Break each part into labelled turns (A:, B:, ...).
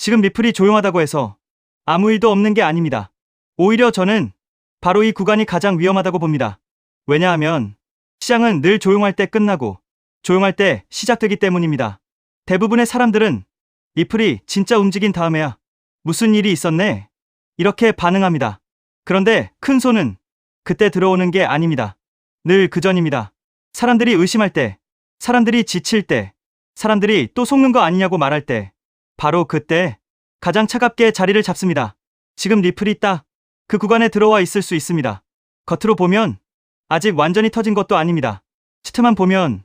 A: 지금 리플이 조용하다고 해서 아무 일도 없는 게 아닙니다. 오히려 저는 바로 이 구간이 가장 위험하다고 봅니다. 왜냐하면 시장은 늘 조용할 때 끝나고 조용할 때 시작되기 때문입니다. 대부분의 사람들은 리플이 진짜 움직인 다음에야 무슨 일이 있었네? 이렇게 반응합니다. 그런데 큰 손은 그때 들어오는 게 아닙니다. 늘 그 전입니다. 사람들이 의심할 때, 사람들이 지칠 때, 사람들이 또 속는 거 아니냐고 말할 때, 바로 그때 가장 차갑게 자리를 잡습니다. 지금 리플이 딱 그 구간에 들어와 있을 수 있습니다. 겉으로 보면 아직 완전히 터진 것도 아닙니다. 차트만 보면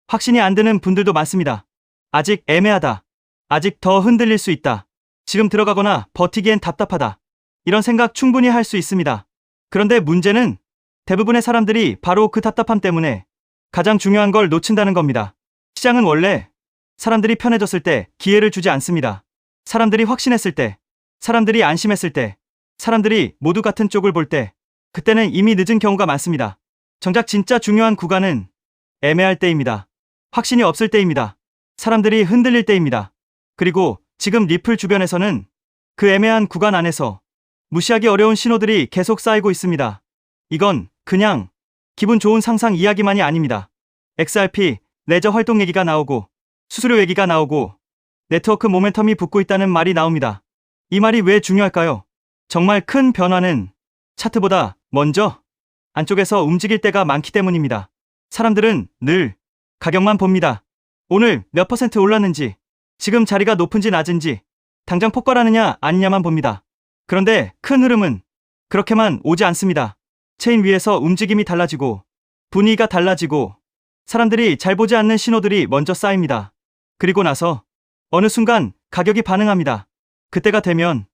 A: 확신이 안 드는 분들도 많습니다. 아직 애매하다. 아직 더 흔들릴 수 있다. 지금 들어가거나 버티기엔 답답하다. 이런 생각 충분히 할 수 있습니다. 그런데 문제는 대부분의 사람들이 바로 그 답답함 때문에 가장 중요한 걸 놓친다는 겁니다. 시장은 원래 사람들이 편해졌을 때 기회를 주지 않습니다. 사람들이 확신했을 때, 사람들이 안심했을 때, 사람들이 모두 같은 쪽을 볼 때, 그때는 이미 늦은 경우가 많습니다. 정작 진짜 중요한 구간은 애매할 때입니다. 확신이 없을 때입니다. 사람들이 흔들릴 때입니다. 그리고 지금 리플 주변에서는 그 애매한 구간 안에서 무시하기 어려운 신호들이 계속 쌓이고 있습니다. 이건 그냥 기분 좋은 상상 이야기만이 아닙니다. XRP, 레저 활동 얘기가 나오고 수수료 얘기가 나오고 네트워크 모멘텀이 붙고 있다는 말이 나옵니다. 이 말이 왜 중요할까요? 정말 큰 변화는 차트보다 먼저 안쪽에서 움직일 때가 많기 때문입니다. 사람들은 늘 가격만 봅니다. 오늘 몇 퍼센트 올랐는지, 지금 자리가 높은지 낮은지, 당장 폭발하느냐 아니냐만 봅니다. 그런데 큰 흐름은 그렇게만 오지 않습니다. 체인 위에서 움직임이 달라지고 분위기가 달라지고 사람들이 잘 보지 않는 신호들이 먼저 쌓입니다. 그리고 나서 어느 순간 가격이 반응합니다. 그때가 되면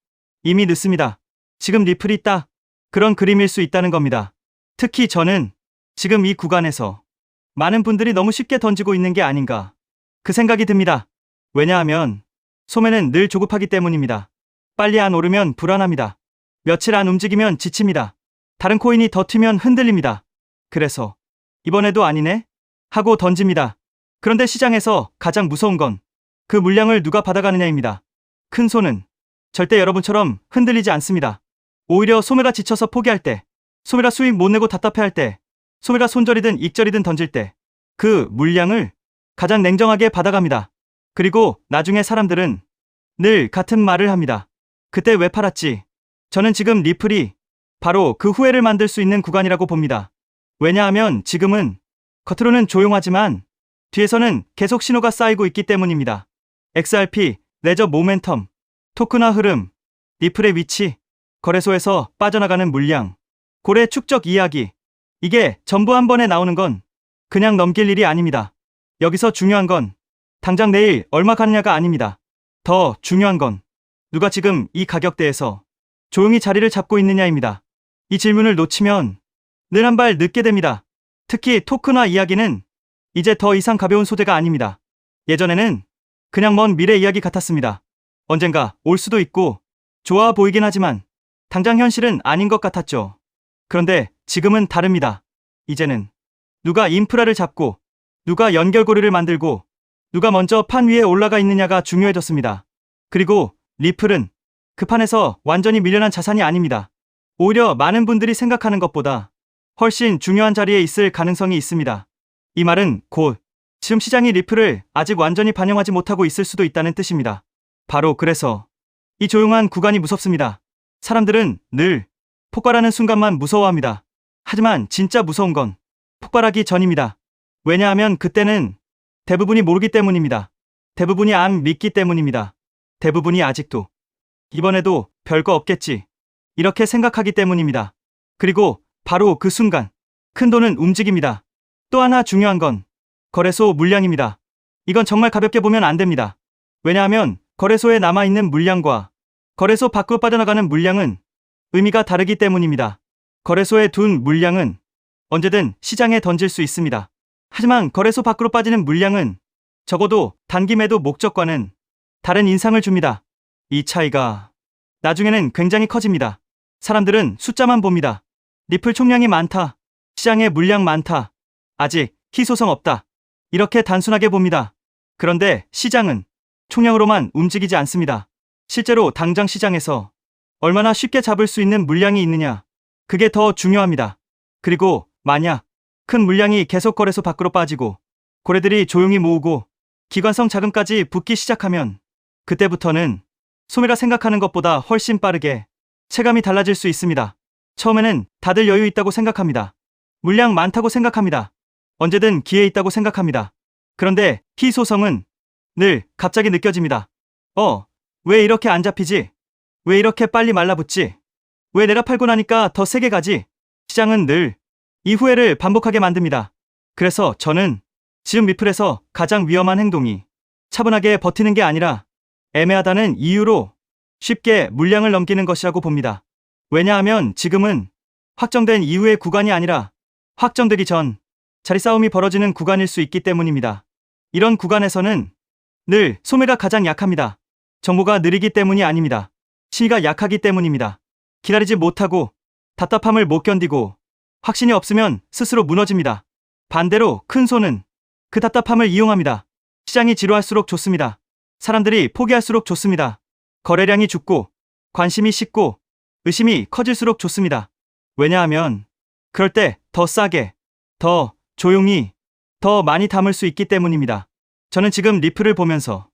A: 이미 늦습니다. 지금 리플이 딱 그런 그림일 수 있다는 겁니다. 특히 저는 지금 이 구간에서 많은 분들이 너무 쉽게 던지고 있는 게 아닌가 그 생각이 듭니다. 왜냐하면 소매는 늘 조급하기 때문입니다. 빨리 안 오르면 불안합니다. 며칠 안 움직이면 지칩니다. 다른 코인이 더 튀면 흔들립니다. 그래서 이번에도 아니네? 하고 던집니다. 그런데 시장에서 가장 무서운 건 그 물량을 누가 받아가느냐입니다. 큰 손은 절대 여러분처럼 흔들리지 않습니다. 오히려 소매가 지쳐서 포기할 때, 소매가 수익 못 내고 답답해할 때, 소매가 손절이든 익절이든 던질 때 그 물량을 가장 냉정하게 받아갑니다. 그리고 나중에 사람들은 늘 같은 말을 합니다. 그때 왜 팔았지? 저는 지금 리플이 바로 그 후회를 만들 수 있는 구간이라고 봅니다. 왜냐하면 지금은 겉으로는 조용하지만 뒤에서는 계속 신호가 쌓이고 있기 때문입니다. XRP, 레저 모멘텀, 토큰화 흐름, 리플의 위치, 거래소에서 빠져나가는 물량, 고래 축적 이야기. 이게 전부 한 번에 나오는 건 그냥 넘길 일이 아닙니다. 여기서 중요한 건 당장 내일 얼마 가느냐가 아닙니다. 더 중요한 건 누가 지금 이 가격대에서 조용히 자리를 잡고 있느냐입니다. 이 질문을 놓치면 늘 한 발 늦게 됩니다. 특히 토큰화 이야기는 이제 더 이상 가벼운 소재가 아닙니다. 예전에는 그냥 먼 미래 이야기 같았습니다. 언젠가 올 수도 있고 좋아 보이긴 하지만 당장 현실은 아닌 것 같았죠. 그런데 지금은 다릅니다. 이제는 누가 인프라를 잡고 누가 연결고리를 만들고 누가 먼저 판 위에 올라가 있느냐가 중요해졌습니다. 그리고 리플은 그 판에서 완전히 밀려난 자산이 아닙니다. 오히려 많은 분들이 생각하는 것보다 훨씬 중요한 자리에 있을 가능성이 있습니다. 이 말은 곧 지금 시장이 리플을 아직 완전히 반영하지 못하고 있을 수도 있다는 뜻입니다. 바로 그래서 이 조용한 구간이 무섭습니다. 사람들은 늘 폭발하는 순간만 무서워합니다. 하지만 진짜 무서운 건 폭발하기 전입니다. 왜냐하면 그때는 대부분이 모르기 때문입니다. 대부분이 안 믿기 때문입니다. 대부분이 아직도 이번에도 별거 없겠지 이렇게 생각하기 때문입니다. 그리고 바로 그 순간 큰 돈은 움직입니다. 또 하나 중요한 건 거래소 물량입니다. 이건 정말 가볍게 보면 안 됩니다. 왜냐하면 거래소에 남아있는 물량과 거래소 밖으로 빠져나가는 물량은 의미가 다르기 때문입니다. 거래소에 둔 물량은 언제든 시장에 던질 수 있습니다. 하지만 거래소 밖으로 빠지는 물량은 적어도 단기 매도 목적과는 다른 인상을 줍니다. 이 차이가 나중에는 굉장히 커집니다. 사람들은 숫자만 봅니다. 리플 총량이 많다. 시장에 물량 많다. 아직 희소성 없다. 이렇게 단순하게 봅니다. 그런데 시장은 총량으로만 움직이지 않습니다. 실제로 당장 시장에서 얼마나 쉽게 잡을 수 있는 물량이 있느냐. 그게 더 중요합니다. 그리고 만약 큰 물량이 계속 거래소 밖으로 빠지고 고래들이 조용히 모으고 기관성 자금까지 붙기 시작하면 그때부터는 소매가 생각하는 것보다 훨씬 빠르게 체감이 달라질 수 있습니다. 처음에는 다들 여유 있다고 생각합니다. 물량 많다고 생각합니다. 언제든 기회 있다고 생각합니다. 그런데 희소성은 늘 갑자기 느껴집니다. 왜 이렇게 안 잡히지? 왜 이렇게 빨리 말라붙지? 왜 내가 팔고 나니까 더 세게 가지? 시장은 늘 이 후회를 반복하게 만듭니다. 그래서 저는 지금 리플에서 가장 위험한 행동이 차분하게 버티는 게 아니라 애매하다는 이유로 쉽게 물량을 넘기는 것이라고 봅니다. 왜냐하면 지금은 확정된 이후의 구간이 아니라 확정되기 전 자리 싸움이 벌어지는 구간일 수 있기 때문입니다. 이런 구간에서는 늘 소매가 가장 약합니다. 정보가 느리기 때문이 아닙니다. 심리가 약하기 때문입니다. 기다리지 못하고 답답함을 못 견디고 확신이 없으면 스스로 무너집니다. 반대로 큰 손은 그 답답함을 이용합니다. 시장이 지루할수록 좋습니다. 사람들이 포기할수록 좋습니다. 거래량이 죽고 관심이 식고 의심이 커질수록 좋습니다. 왜냐하면 그럴 때 더 싸게, 더 조용히, 더 많이 담을 수 있기 때문입니다. 저는 지금 리플을 보면서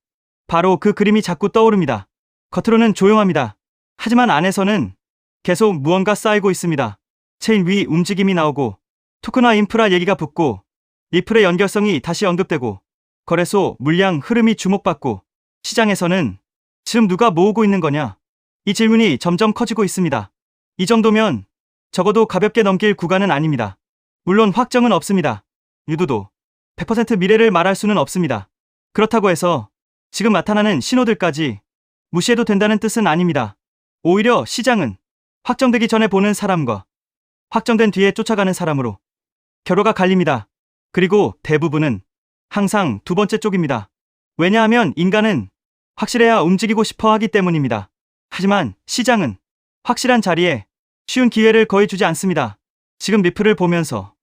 A: 바로 그 그림이 자꾸 떠오릅니다. 겉으로는 조용합니다. 하지만 안에서는 계속 무언가 쌓이고 있습니다. 체인 위 움직임이 나오고 토큰화 인프라 얘기가 붙고 리플의 연결성이 다시 언급되고 거래소 물량 흐름이 주목받고 시장에서는 지금 누가 모으고 있는 거냐? 이 질문이 점점 커지고 있습니다. 이 정도면 적어도 가볍게 넘길 구간은 아닙니다. 물론 확정은 없습니다. 유도도 100% 미래를 말할 수는 없습니다. 그렇다고 해서 지금 나타나는 신호들까지 무시해도 된다는 뜻은 아닙니다. 오히려 시장은 확정되기 전에 보는 사람과 확정된 뒤에 쫓아가는 사람으로 결과가 갈립니다. 그리고 대부분은 항상 두 번째 쪽입니다. 왜냐하면 인간은 확실해야 움직이고 싶어 하기 때문입니다. 하지만 시장은 확실한 자리에 쉬운 기회를 거의 주지 않습니다. 지금 리플을 보면서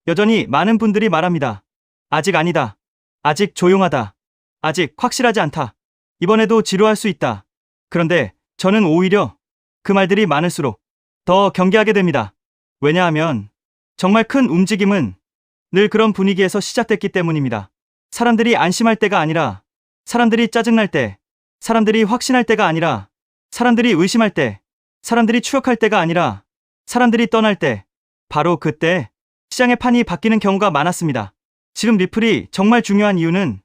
A: 여전히 많은 분들이 말합니다. 아직 아니다. 아직 조용하다. 아직 확실하지 않다. 이번에도 지루할 수 있다. 그런데 저는 오히려 그 말들이 많을수록 더 경계하게 됩니다. 왜냐하면 정말 큰 움직임은 늘 그런 분위기에서 시작됐기 때문입니다. 사람들이 안심할 때가 아니라, 사람들이 짜증날 때, 사람들이 확신할 때가 아니라, 사람들이 의심할 때, 사람들이 추격할 때가 아니라, 사람들이 떠날 때, 바로 그때 시장의 판이 바뀌는 경우가 많았습니다. 지금 리플이 정말 중요한 이유는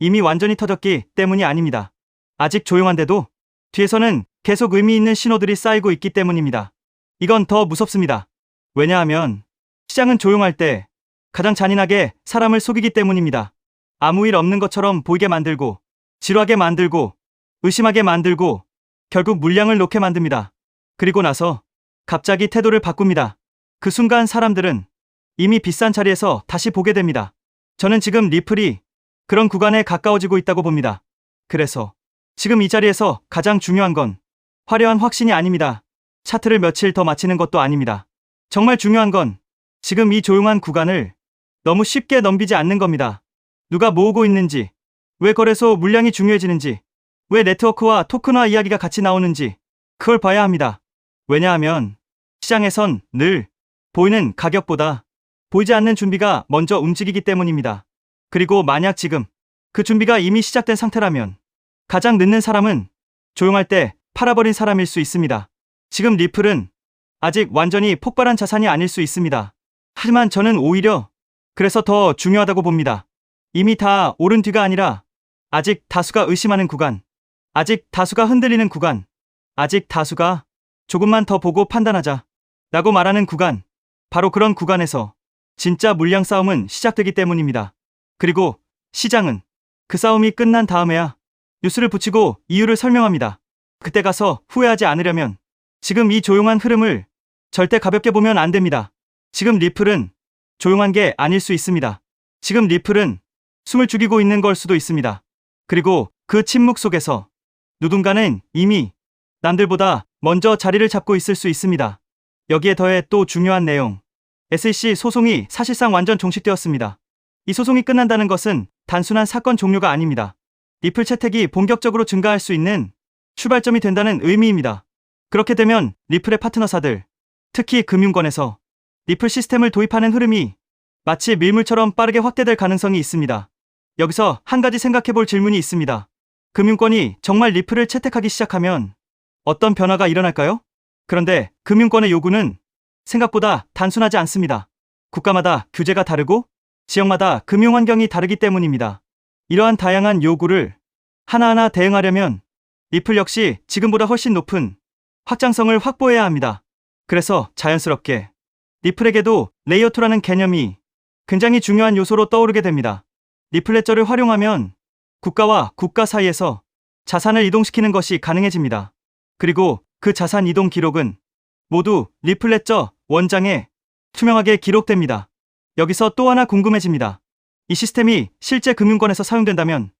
A: 이미 완전히 터졌기 때문이 아닙니다. 아직 조용한데도 뒤에서는 계속 의미 있는 신호들이 쌓이고 있기 때문입니다. 이건 더 무섭습니다. 왜냐하면 시장은 조용할 때 가장 잔인하게 사람을 속이기 때문입니다. 아무 일 없는 것처럼 보이게 만들고, 지루하게 만들고, 의심하게 만들고, 결국 물량을 놓게 만듭니다. 그리고 나서 갑자기 태도를 바꿉니다. 그 순간 사람들은 이미 비싼 자리에서 다시 보게 됩니다. 저는 지금 리플이 그런 구간에 가까워지고 있다고 봅니다. 그래서 지금 이 자리에서 가장 중요한 건 화려한 확신이 아닙니다. 차트를 며칠 더 맞추는 것도 아닙니다. 정말 중요한 건 지금 이 조용한 구간을 너무 쉽게 넘기지 않는 겁니다. 누가 모으고 있는지, 왜 거래소 물량이 중요해지는지, 왜 네트워크와 토큰화 이야기가 같이 나오는지 그걸 봐야 합니다. 왜냐하면 시장에선 늘 보이는 가격보다 보이지 않는 준비가 먼저 움직이기 때문입니다. 그리고 만약 지금 그 준비가 이미 시작된 상태라면 가장 늦는 사람은 조용할 때 팔아버린 사람일 수 있습니다. 지금 리플은 아직 완전히 폭발한 자산이 아닐 수 있습니다. 하지만 저는 오히려 그래서 더 중요하다고 봅니다. 이미 다 오른 뒤가 아니라 아직 다수가 의심하는 구간, 아직 다수가 흔들리는 구간, 아직 다수가 조금만 더 보고 판단하자 라고 말하는 구간, 바로 그런 구간에서 진짜 물량 싸움은 시작되기 때문입니다. 그리고 시장은 그 싸움이 끝난 다음에야 뉴스를 붙이고 이유를 설명합니다. 그때 가서 후회하지 않으려면 지금 이 조용한 흐름을 절대 가볍게 보면 안 됩니다. 지금 리플은 조용한 게 아닐 수 있습니다. 지금 리플은 숨을 죽이고 있는 걸 수도 있습니다. 그리고 그 침묵 속에서 누군가는 이미 남들보다 먼저 자리를 잡고 있을 수 있습니다. 여기에 더해 또 중요한 내용. SEC 소송이 사실상 완전 종식되었습니다. 이 소송이 끝난다는 것은 단순한 사건 종료가 아닙니다. 리플 채택이 본격적으로 증가할 수 있는 출발점이 된다는 의미입니다. 그렇게 되면 리플의 파트너사들, 특히 금융권에서 리플 시스템을 도입하는 흐름이 마치 밀물처럼 빠르게 확대될 가능성이 있습니다. 여기서 한 가지 생각해 볼 질문이 있습니다. 금융권이 정말 리플을 채택하기 시작하면 어떤 변화가 일어날까요? 그런데 금융권의 요구는 생각보다 단순하지 않습니다. 국가마다 규제가 다르고 지역마다 금융 환경이 다르기 때문입니다. 이러한 다양한 요구를 하나하나 대응하려면 리플 역시 지금보다 훨씬 높은 확장성을 확보해야 합니다. 그래서 자연스럽게 리플에게도 레이어2라는 개념이 굉장히 중요한 요소로 떠오르게 됩니다. 리플 레저를 활용하면 국가와 국가 사이에서 자산을 이동시키는 것이 가능해집니다. 그리고 그 자산 이동 기록은 모두 리플 레저 원장에 투명하게 기록됩니다. 여기서 또 하나 궁금해집니다. 이 시스템이 실제 금융권에서 사용된다면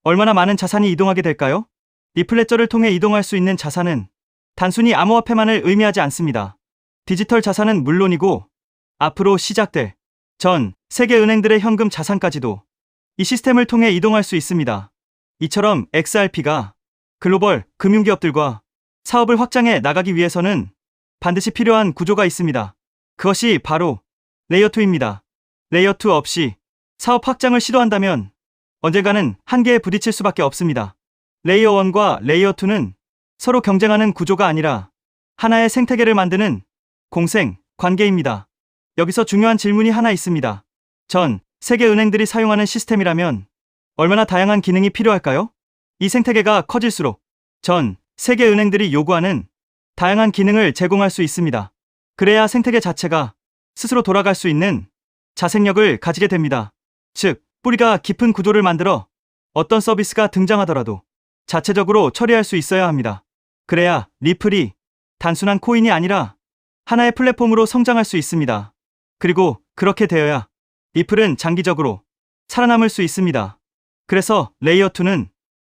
A: 얼마나 많은 자산이 이동하게 될까요? 리플 레저를 통해 이동할 수 있는 자산은 단순히 암호화폐만을 의미하지 않습니다. 디지털 자산은 물론이고 앞으로 시작될 전 세계 은행들의 현금 자산까지도 이 시스템을 통해 이동할 수 있습니다. 이처럼 XRP가 글로벌 금융기업들과 사업을 확장해 나가기 위해서는 반드시 필요한 구조가 있습니다. 그것이 바로 레이어2입니다. 레이어2 없이 사업 확장을 시도한다면 언젠가는 한계에 부딪힐 수밖에 없습니다. 레이어1과 레이어2는 서로 경쟁하는 구조가 아니라 하나의 생태계를 만드는 공생 관계입니다. 여기서 중요한 질문이 하나 있습니다. 전 세계 은행들이 사용하는 시스템이라면 얼마나 다양한 기능이 필요할까요? 이 생태계가 커질수록 전 세계 은행들이 요구하는 다양한 기능을 제공할 수 있습니다. 그래야 생태계 자체가 스스로 돌아갈 수 있는 자생력을 가지게 됩니다. 즉, 뿌리가 깊은 구조를 만들어 어떤 서비스가 등장하더라도 자체적으로 처리할 수 있어야 합니다. 그래야 리플이 단순한 코인이 아니라 하나의 플랫폼으로 성장할 수 있습니다. 그리고 그렇게 되어야 리플은 장기적으로 살아남을 수 있습니다. 그래서 레이어2는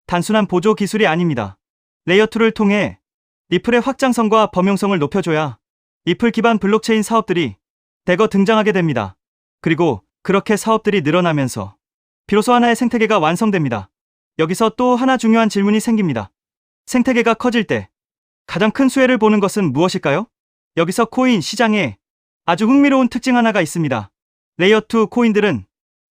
A: 단순한 보조 기술이 아닙니다. 레이어2를 통해 리플의 확장성과 범용성을 높여줘야 리플 기반 블록체인 사업들이 대거 등장하게 됩니다. 그리고 그렇게 사업들이 늘어나면서 비로소 하나의 생태계가 완성됩니다. 여기서 또 하나 중요한 질문이 생깁니다. 생태계가 커질 때 가장 큰 수혜를 보는 것은 무엇일까요? 여기서 코인 시장에 아주 흥미로운 특징 하나가 있습니다. 레이어2 코인들은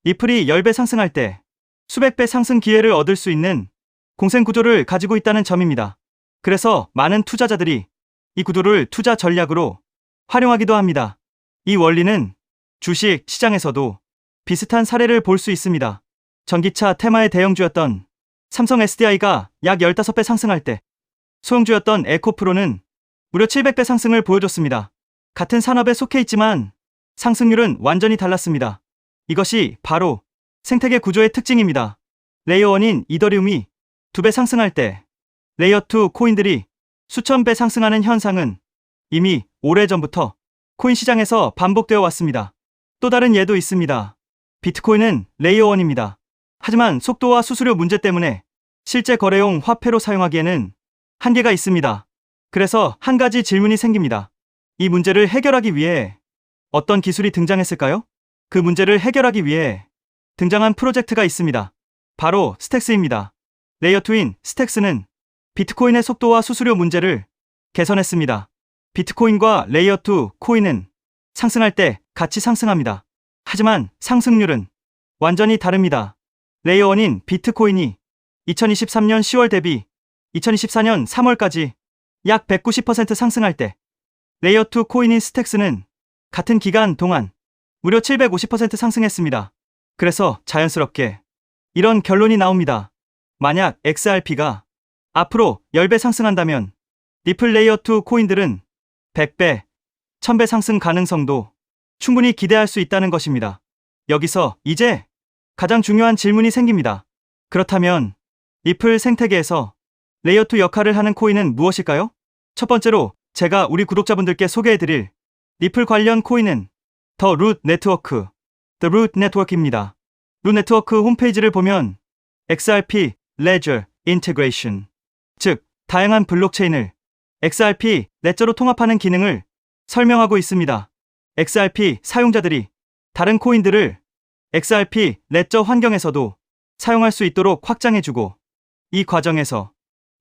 A: 리플이 10배 상승할 때 수백 배 상승 기회를 얻을 수 있는 공생 구조를 가지고 있다는 점입니다. 그래서 많은 투자자들이 이 구도를 투자 전략으로 활용하기도 합니다. 이 원리는 주식 시장에서도 비슷한 사례를 볼 수 있습니다. 전기차 테마의 대형주였던 삼성 SDI가 약 15배 상승할 때 소형주였던 에코프로는 무려 700배 상승을 보여줬습니다. 같은 산업에 속해 있지만 상승률은 완전히 달랐습니다. 이것이 바로 생태계 구조의 특징입니다. 레이어1인 이더리움이 2배 상승할 때 레이어2 코인들이 수천 배 상승하는 현상은 이미 오래전부터 코인 시장에서 반복되어 왔습니다. 또 다른 예도 있습니다. 비트코인은 레이어1입니다. 하지만 속도와 수수료 문제 때문에 실제 거래용 화폐로 사용하기에는 한계가 있습니다. 그래서 한 가지 질문이 생깁니다. 이 문제를 해결하기 위해 어떤 기술이 등장했을까요? 그 문제를 해결하기 위해 등장한 프로젝트가 있습니다. 바로 스택스입니다. 레이어2인 스택스는 비트코인의 속도와 수수료 문제를 개선했습니다. 비트코인과 레이어2 코인은 상승할 때 같이 상승합니다. 하지만 상승률은 완전히 다릅니다. 레이어1인 비트코인이 2023년 10월 대비 2024년 3월까지 약 190% 상승할 때 레이어2 코인인 스택스는 같은 기간 동안 무려 750% 상승했습니다. 그래서 자연스럽게 이런 결론이 나옵니다. 만약 XRP가 앞으로 10배 상승한다면 리플 레이어2 코인들은 100배, 1000배 상승 가능성도 충분히 기대할 수 있다는 것입니다. 여기서 이제 가장 중요한 질문이 생깁니다. 그렇다면 리플 생태계에서 레이어2 역할을 하는 코인은 무엇일까요? 첫 번째로 제가 우리 구독자분들께 소개해드릴 리플 관련 코인은 더 루트 네트워크, The Root Network입니다. 루트 네트워크 홈페이지를 보면 XRP Ledger Integration, 즉 다양한 블록체인을 XRP 레저로 통합하는 기능을 설명하고 있습니다. XRP 사용자들이 다른 코인들을 XRP 레저 환경에서도 사용할 수 있도록 확장해주고 이 과정에서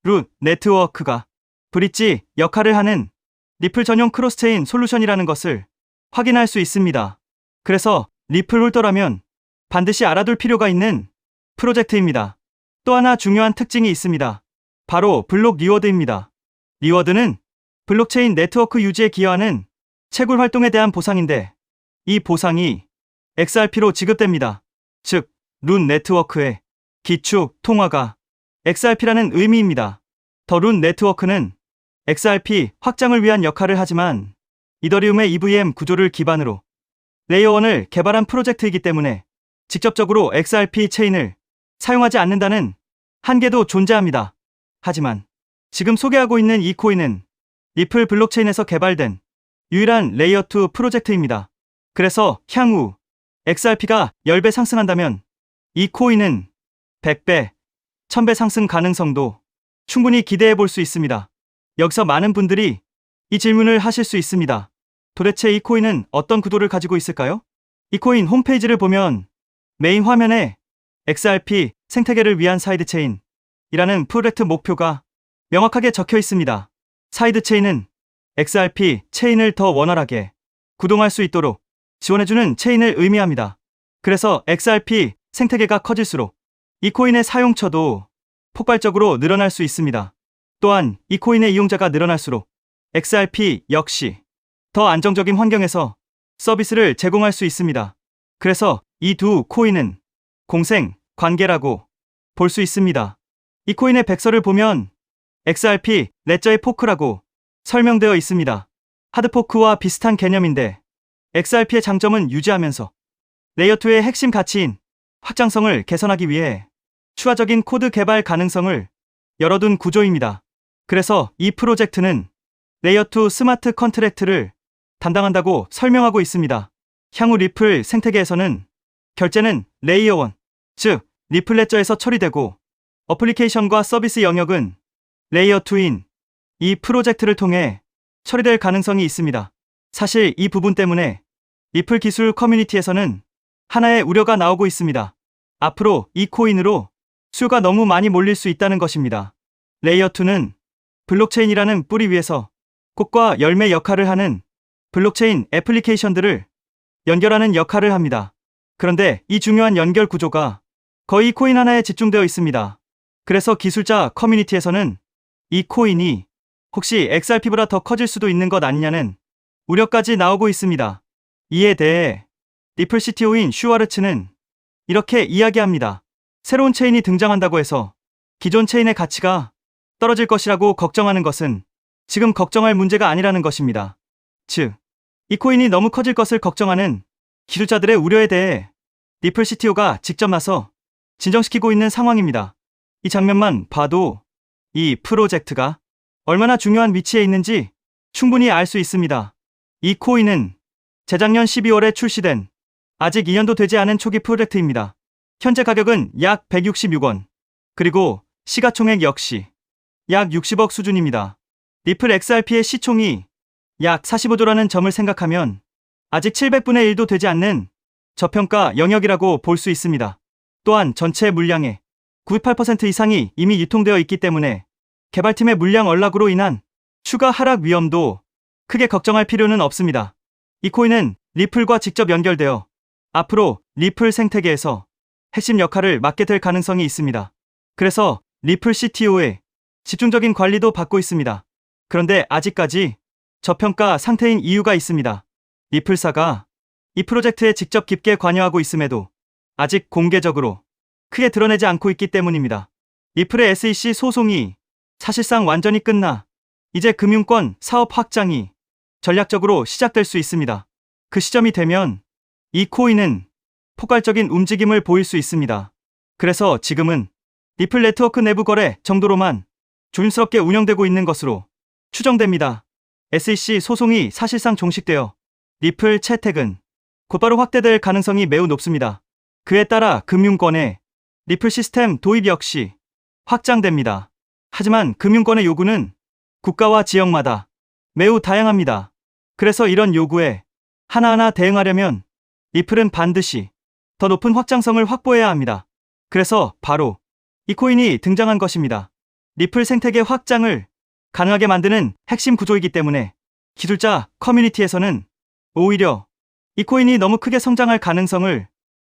A: 룻 네트워크가 브릿지 역할을 하는 리플 전용 크로스체인 솔루션이라는 것을 확인할 수 있습니다. 그래서 리플 홀더라면 반드시 알아둘 필요가 있는 프로젝트입니다. 또 하나 중요한 특징이 있습니다. 바로 블록 리워드입니다. 리워드는 블록체인 네트워크 유지에 기여하는 채굴 활동에 대한 보상인데 이 보상이 XRP로 지급됩니다. 즉, 룻 네트워크의 기축 통화가 XRP라는 의미입니다. 더 룻 네트워크는 XRP 확장을 위한 역할을 하지만 이더리움의 EVM 구조를 기반으로 레이어 1을 개발한 프로젝트이기 때문에 직접적으로 XRP 체인을 사용하지 않는다는 한계도 존재합니다. 하지만 지금 소개하고 있는 이 코인은 리플 블록체인에서 개발된 유일한 레이어 2 프로젝트입니다. 그래서 향후 XRP가 10배 상승한다면 이 코인은 100배, 1000배 상승 가능성도 충분히 기대해 볼 수 있습니다. 여기서 많은 분들이 이 질문을 하실 수 있습니다. 도대체 이 코인은 어떤 구도를 가지고 있을까요? 이 코인 홈페이지를 보면 메인 화면에 XRP 생태계를 위한 사이드체인이라는 프로젝트 목표가 명확하게 적혀 있습니다. 사이드체인은 XRP 체인을 더 원활하게 구동할 수 있도록 지원해주는 체인을 의미합니다. 그래서 XRP 생태계가 커질수록 이 코인의 사용처도 폭발적으로 늘어날 수 있습니다. 또한 이 코인의 이용자가 늘어날수록 XRP 역시 더 안정적인 환경에서 서비스를 제공할 수 있습니다. 그래서 이 두 코인은 공생 관계라고 볼 수 있습니다. 이 코인의 백서를 보면 XRP 레저의 포크라고 설명되어 있습니다. 하드포크와 비슷한 개념인데 XRP의 장점은 유지하면서 레이어2의 핵심 가치인 확장성을 개선하기 위해 추가적인 코드 개발 가능성을 열어둔 구조입니다. 그래서 이 프로젝트는 레이어2 스마트 컨트랙트를 담당한다고 설명하고 있습니다. 향후 리플 생태계에서는 결제는 레이어 1, 즉 리플 레저에서 처리되고 어플리케이션과 서비스 영역은 레이어 2인 이 프로젝트를 통해 처리될 가능성이 있습니다. 사실 이 부분 때문에 리플 기술 커뮤니티에서는 하나의 우려가 나오고 있습니다. 앞으로 이 코인으로 수요가 너무 많이 몰릴 수 있다는 것입니다. 레이어 2는 블록체인이라는 뿌리 위에서 꽃과 열매 역할을 하는 블록체인 애플리케이션들을 연결하는 역할을 합니다. 그런데 이 중요한 연결 구조가 거의 코인 하나에 집중되어 있습니다. 그래서 기술자 커뮤니티에서는 이 코인이 혹시 XRP보다 더 커질 수도 있는 것 아니냐는 우려까지 나오고 있습니다. 이에 대해 리플 CTO인 슈와르츠는 이렇게 이야기합니다. 새로운 체인이 등장한다고 해서 기존 체인의 가치가 떨어질 것이라고 걱정하는 것은 지금 걱정할 문제가 아니라는 것입니다. 즉, 이 코인이 너무 커질 것을 걱정하는 기술자들의 우려에 대해 리플 CTO가 직접 나서 진정시키고 있는 상황입니다. 이 장면만 봐도 이 프로젝트가 얼마나 중요한 위치에 있는지 충분히 알 수 있습니다. 이 코인은 재작년 12월에 출시된 아직 2년도 되지 않은 초기 프로젝트입니다. 현재 가격은 약 166원, 그리고 시가총액 역시 약 60억 수준입니다. 리플 XRP의 시총이 약 45조라는 점을 생각하면 아직 700분의 1도 되지 않는 저평가 영역이라고 볼 수 있습니다. 또한 전체 물량의 98% 이상이 이미 유통되어 있기 때문에 개발팀의 물량 언락으로 인한 추가 하락 위험도 크게 걱정할 필요는 없습니다. 이 코인은 리플과 직접 연결되어 앞으로 리플 생태계에서 핵심 역할을 맡게 될 가능성이 있습니다. 그래서 리플 CTO의 집중적인 관리도 받고 있습니다. 그런데 아직까지 저평가 상태인 이유가 있습니다. 리플사가 이 프로젝트에 직접 깊게 관여하고 있음에도 아직 공개적으로 크게 드러내지 않고 있기 때문입니다. 리플의 SEC 소송이 사실상 완전히 끝나 이제 금융권 사업 확장이 전략적으로 시작될 수 있습니다. 그 시점이 되면 이 코인은 폭발적인 움직임을 보일 수 있습니다. 그래서 지금은 리플 네트워크 내부 거래 정도로만 조심스럽게 운영되고 있는 것으로 추정됩니다. SEC 소송이 사실상 종식되어 리플 채택은 곧바로 확대될 가능성이 매우 높습니다. 그에 따라 금융권의 리플 시스템 도입 역시 확장됩니다. 하지만 금융권의 요구는 국가와 지역마다 매우 다양합니다. 그래서 이런 요구에 하나하나 대응하려면 리플은 반드시 더 높은 확장성을 확보해야 합니다. 그래서 바로 이 코인이 등장한 것입니다. 리플 생태계 확장을 가능하게 만드는 핵심 구조이기 때문에 기술자 커뮤니티에서는 오히려 이 코인이 너무 크게 성장할 가능성을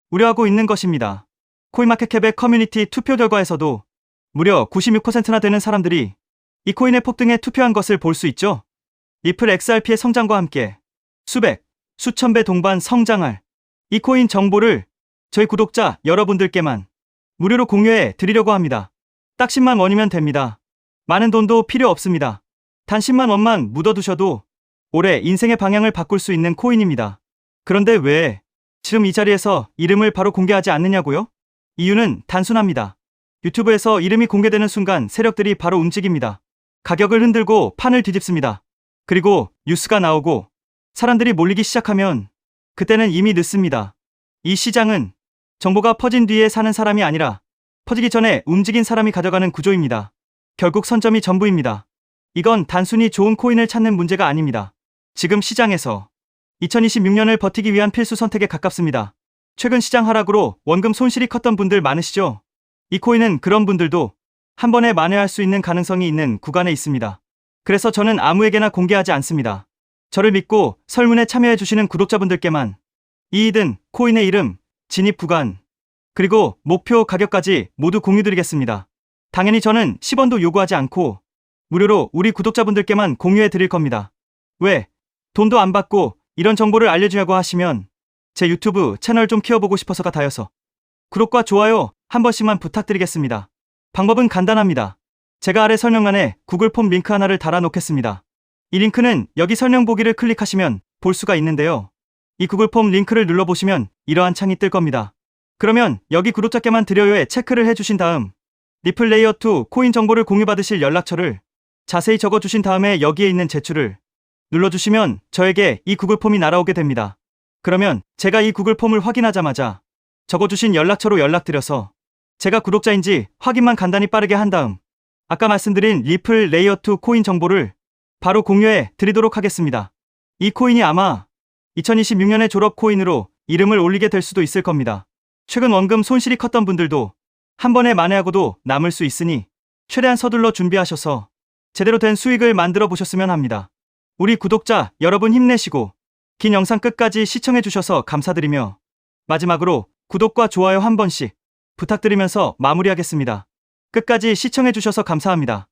A: 우려하고 있는 것입니다. 코인마켓캡의 커뮤니티 투표 결과에서도 무려 96%나 되는 사람들이 이 코인의 폭등에 투표한 것을 볼 수 있죠. 리플 XRP의 성장과 함께 수백, 수천 배 동반 성장할 이 코인 정보를 저희 구독자 여러분들께만 무료로 공유해 드리려고 합니다. 딱 10만 원이면 됩니다. 많은 돈도 필요 없습니다. 단 10만 원만 묻어두셔도 올해 인생의 방향을 바꿀 수 있는 코인입니다. 그런데 왜 지금 이 자리에서 이름을 바로 공개하지 않느냐고요? 이유는 단순합니다. 유튜브에서 이름이 공개되는 순간 세력들이 바로 움직입니다. 가격을 흔들고 판을 뒤집습니다. 그리고 뉴스가 나오고 사람들이 몰리기 시작하면 그때는 이미 늦습니다. 이 시장은 정보가 퍼진 뒤에 사는 사람이 아니라 퍼지기 전에 움직인 사람이 가져가는 구조입니다. 결국 선점이 전부입니다. 이건 단순히 좋은 코인을 찾는 문제가 아닙니다. 지금 시장에서 2026년을 버티기 위한 필수 선택에 가깝습니다. 최근 시장 하락으로 원금 손실이 컸던 분들 많으시죠? 이 코인은 그런 분들도 한 번에 만회할 수 있는 가능성이 있는 구간에 있습니다. 그래서 저는 아무에게나 공개하지 않습니다. 저를 믿고 설문에 참여해주시는 구독자분들께만 이익은 코인의 이름, 진입 구간, 그리고 목표 가격까지 모두 공유드리겠습니다. 당연히 저는 10원도 요구하지 않고 무료로 우리 구독자분들께만 공유해 드릴 겁니다. 왜? 돈도 안 받고 이런 정보를 알려주냐고 하시면 제 유튜브 채널 좀 키워보고 싶어서가 다여서 구독과 좋아요 한 번씩만 부탁드리겠습니다. 방법은 간단합니다. 제가 아래 설명란에 구글 폼 링크 하나를 달아 놓겠습니다. 이 링크는 여기 설명 보기를 클릭하시면 볼 수가 있는데요. 이 구글 폼 링크를 눌러보시면 이러한 창이 뜰 겁니다. 그러면 여기 구독자께만 드려요에 체크를 해주신 다음 리플 레이어2 코인 정보를 공유받으실 연락처를 자세히 적어주신 다음에 여기에 있는 제출을 눌러주시면 저에게 이 구글 폼이 날아오게 됩니다. 그러면 제가 이 구글 폼을 확인하자마자 적어주신 연락처로 연락드려서 제가 구독자인지 확인만 간단히 빠르게 한 다음 아까 말씀드린 리플 레이어2 코인 정보를 바로 공유해 드리도록 하겠습니다. 이 코인이 아마 2026년의 졸업 코인으로 이름을 올리게 될 수도 있을 겁니다. 최근 원금 손실이 컸던 분들도 한 번에 만회하고도 남을 수 있으니 최대한 서둘러 준비하셔서 제대로 된 수익을 만들어 보셨으면 합니다. 우리 구독자 여러분 힘내시고 긴 영상 끝까지 시청해 주셔서 감사드리며 마지막으로 구독과 좋아요 한 번씩 부탁드리면서 마무리하겠습니다. 끝까지 시청해 주셔서 감사합니다.